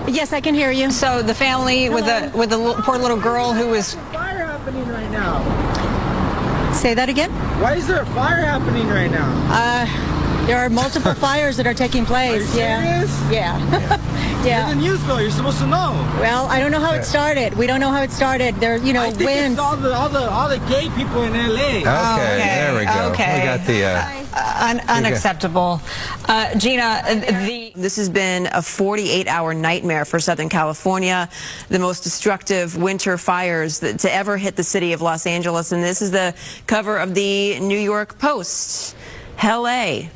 Yes, I can hear you. So the family with the poor little girl who was... Fire happening right now. Say that again? Why is there a fire happening right now? There are multiple fires that are taking place. Are you serious? Yeah. Yeah. You're the news though. You're supposed to know. Well, I don't know how it started. We don't know how it started. There, you know, I think winds. it's all the gay people in LA. Okay, there we go. Okay. We got the... unacceptable. Gina, This has been a 48-hour nightmare for Southern California, the most destructive winter fires to ever hit the city of Los Angeles. And this is the cover of the New York Post. Hell A.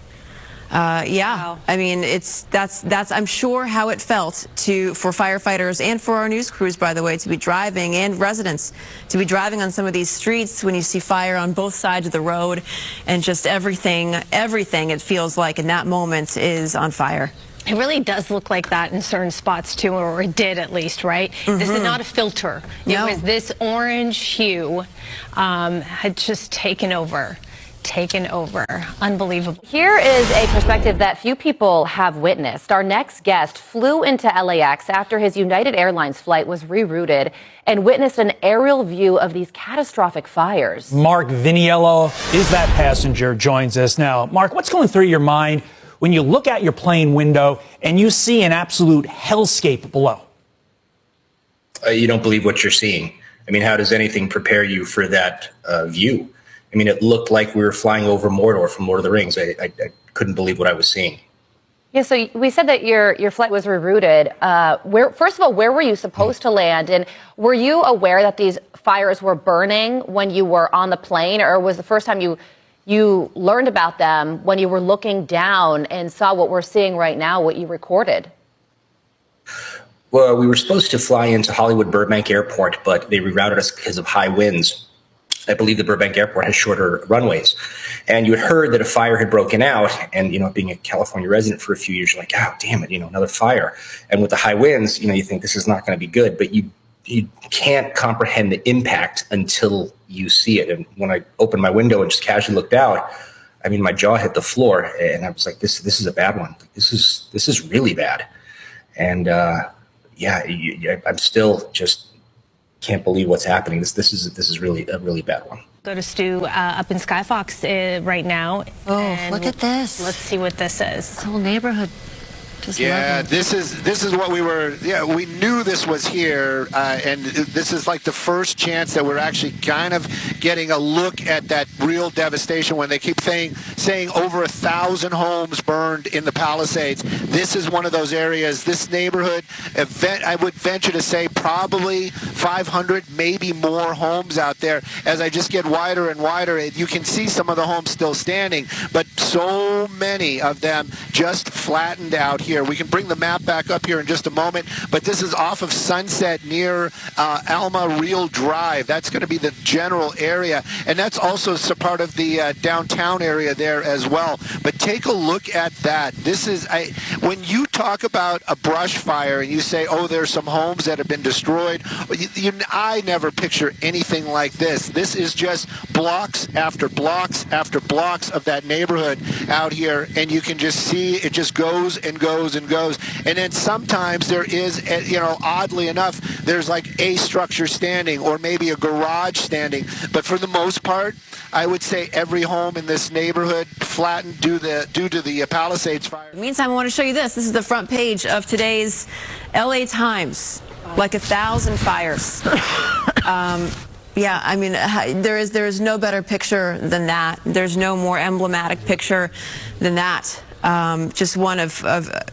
Yeah, wow. I mean, that's I'm sure how it felt for firefighters and for our news crews, by the way, to be driving, and residents to be driving on some of these streets when you see fire on both sides of the road, and just everything it feels like in that moment is on fire. It really does look like that in certain spots too, or it did at least, right? Mm-hmm. This is not a filter. No. It was this orange hue had just taken over. Unbelievable. Here is a perspective that few people have witnessed. Our next guest flew into LAX after his United Airlines flight was rerouted and witnessed an aerial view of these catastrophic fires. Mark Viniello is that passenger, joins us now. Mark, what's going through your mind when you look out your plane window and you see an absolute hellscape below? You don't believe what you're seeing. I mean, how does anything prepare you for that view? I mean, it looked like we were flying over Mordor from Lord of the Rings. I couldn't believe what I was seeing. Yeah, so we said that your flight was rerouted. First of all, where were you supposed to land? And were you aware that these fires were burning when you were on the plane? Or was the first time you learned about them when you were looking down and saw what we're seeing right now, what you recorded? Well, we were supposed to fly into Hollywood Burbank Airport, but they rerouted us because of high winds. I believe the Burbank Airport has shorter runways. And you had heard that a fire had broken out. And, you know, being a California resident for a few years, you're like, oh, damn it, you know, another fire. And with the high winds, you know, you think this is not going to be good. But you can't comprehend the impact until you see it. And when I opened my window and just casually looked out, I mean, my jaw hit the floor. And I was like, this is a bad one. This is really bad. And, I'm still just... can't believe what's happening. This is really a really bad one. Go to Stu up in Skyfox right now. Oh, look at this. Let's see what this is. Whole neighborhood. This is what we were. Yeah, we knew this was here, and this is like the first chance that we're actually kind of getting a look at that real devastation. When they keep saying over 1,000 homes burned in the Palisades, this is one of those areas. This neighborhood, I would venture to say, probably 500, maybe more homes out there. As I just get wider and wider, you can see some of the homes still standing, but so many of them just flattened out here. We can bring the map back up here in just a moment, but this is off of Sunset near Alma Real Drive. That's going to be the general area, and that's also part of the downtown area there as well. But take a look at that. This is when you talk about a brush fire and you say, oh, there's some homes that have been destroyed, I never picture anything like this. This is just blocks after blocks after blocks of that neighborhood out here, and you can just see it just goes and goes and goes. And then sometimes there is, you know, oddly enough, there's like a structure standing or maybe a garage standing. But for the most part, I would say every home in this neighborhood flattened due to the Palisades fire. In the meantime, I want to show you this. This is the front page of today's LA Times. Like 1,000 fires. Yeah, I mean, there is no better picture than that. There's no more emblematic picture than that. Just one of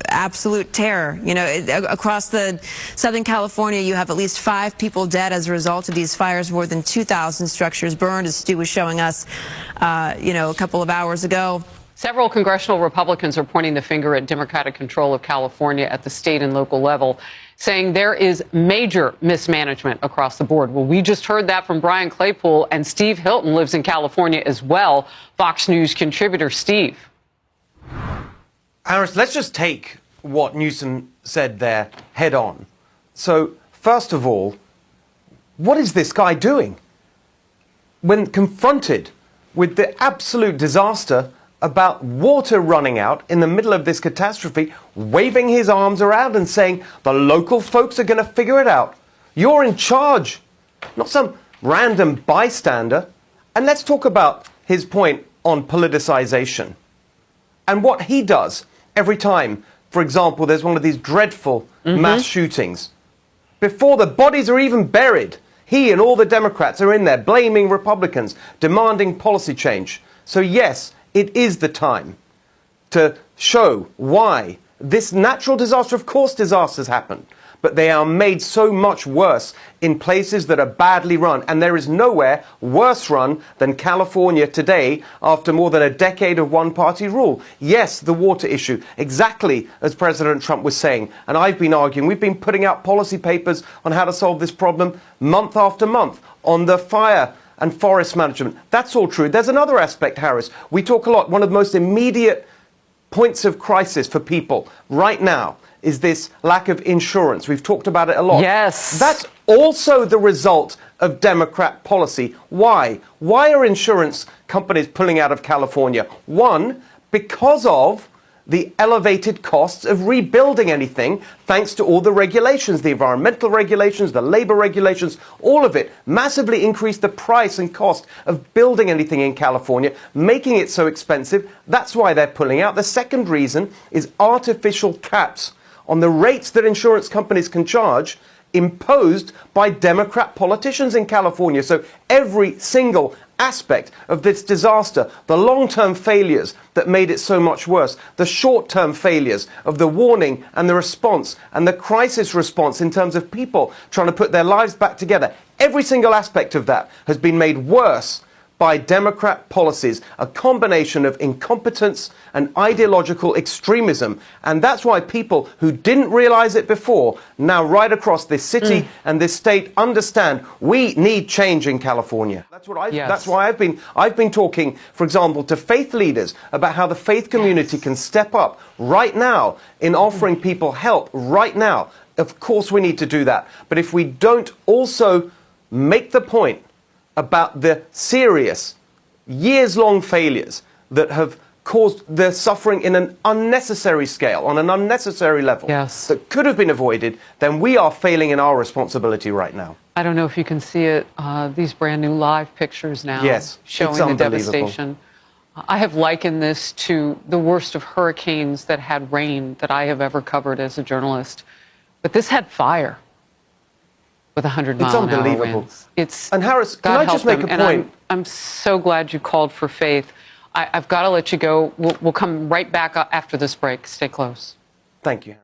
absolute terror. You know, across the Southern California, you have at least 5 people dead as a result of these fires. More than 2,000 structures burned, as Stu was showing us, you know, a couple of hours ago. Several congressional Republicans are pointing the finger at Democratic control of California at the state and local level, saying there is major mismanagement across the board. Well, we just heard that from Brian Claypool, and Steve Hilton lives in California as well. Fox News contributor Steve. Harris, let's just take what Newsom said there head on. So, first of all, what is this guy doing? When confronted with the absolute disaster about water running out in the middle of this catastrophe, waving his arms around and saying the local folks are going to figure it out. You're in charge, not some random bystander. And let's talk about his point on politicization and what he does every time, for example, there's one of these dreadful mass shootings. Before the bodies are even buried, he and all the Democrats are in there blaming Republicans, demanding policy change. So yes, it is the time to show why this natural disaster, of course disasters happen, but they are made so much worse in places that are badly run. And there is nowhere worse run than California today after more than a decade of one-party rule. Yes, the water issue, exactly as President Trump was saying, and I've been arguing, we've been putting out policy papers on how to solve this problem month after month on the fire and forest management. That's all true. There's another aspect, Harris. We talk a lot, one of the most immediate points of crisis for people right now is this lack of insurance. We've talked about it a lot. Yes. That's also the result of Democrat policy. Why? Why are insurance companies pulling out of California? One, because of the elevated costs of rebuilding anything, thanks to all the regulations, the environmental regulations, the labor regulations, all of it massively increased the price and cost of building anything in California, making it so expensive. That's why they're pulling out. The second reason is artificial caps on the rates that insurance companies can charge, imposed by Democrat politicians in California. So every single aspect of this disaster, the long-term failures that made it so much worse, the short-term failures of the warning and the response and the crisis response in terms of people trying to put their lives back together, every single aspect of that has been made worse by Democrat policies, a combination of incompetence and ideological extremism. And that's why people who didn't realize it before, now right across this city and this state, understand we need change in California. That's what that's why I've been talking, for example, to faith leaders about how the faith community can step up right now in offering people help right now. Of course we need to do that. But if we don't also make the point about the serious, years-long failures that have caused the suffering in an unnecessary scale, on an unnecessary level, that could have been avoided, then we are failing in our responsibility right now. I don't know if you can see it, these brand new live pictures now showing the devastation. I have likened this to the worst of hurricanes that had rain that I have ever covered as a journalist. But this had fire with 100-mile-an-hour winds. And Harris, can I just make a point? I'm so glad you called for faith. I've got to let you go. We'll come right back after this break. Stay close. Thank you.